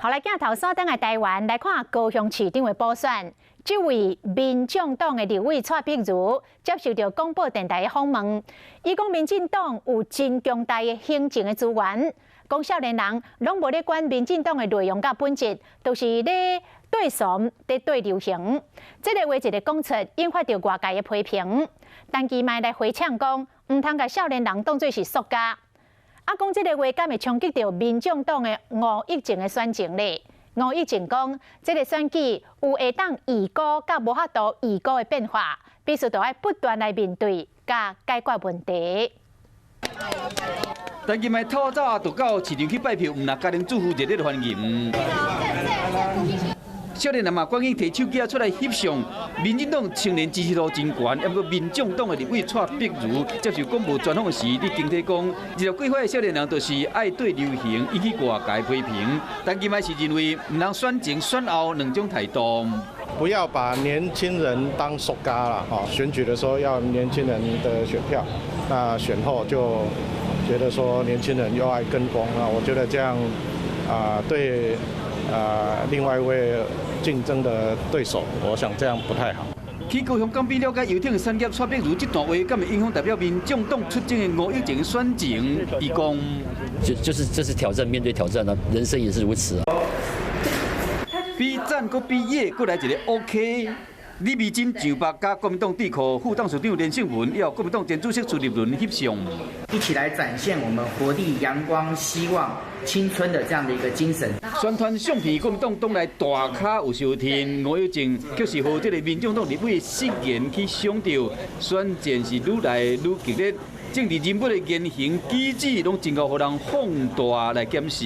后来镜头锁等来台湾来看高雄市长的补选。这位民众党的立委蔡碧如接受到广播电台的访问，伊讲民进党有真强大的行政的资源，讲少年人拢无咧管民进党的内容甲本质，都是咧对爽、咧对流行。这个话一个讲出，引发着外界的批评。但其卖来回呛讲，唔通甲少年人当作是塑胶。讲这个话，敢会冲击到民众党的吴益政的选情呢？吴益政讲，这个选举有会当预估甲无法度预估的变化，必须要不断来面对甲解决问题。但今卖透早就到市场去拜票，唔拿家庭主妇热烈欢迎。少年人嘛，赶紧摕手机出来翕相。民进党青年支持度真悬，也不过民众党的立委蔡碧如接受广播专访时，你经体讲，20几岁的少年人就是爱对流行，引起外界批评。但今卖是认为唔能选前选后两种态度。不要把年轻人当塑胶了，选举的时候要年轻人的选票，那选后就觉得说年轻人又爱跟风，那我觉得这样对另外一位竞争的对手，我想这样不太好。去高雄港边了解游艇的产业，蔡碧如这段话，敢会影响代表民众党出征的吴益政选情？伊讲，就是这是挑战，面对挑战啊，人生也是如此啊。比战搁比野，搁来一个 OK。李美珍、上白加国民党智库副董事长连胜文，也有国民党前主席朱立伦翕相，一起来展现我们活力、阳光、希望、青春的这样的一个精神。宣传相片，国民党党内大咖有收听，吴益政就是和这个民众党立委誓言去相调，选战是愈来愈激烈，政治人物的言行举止拢真够互人放大来检视。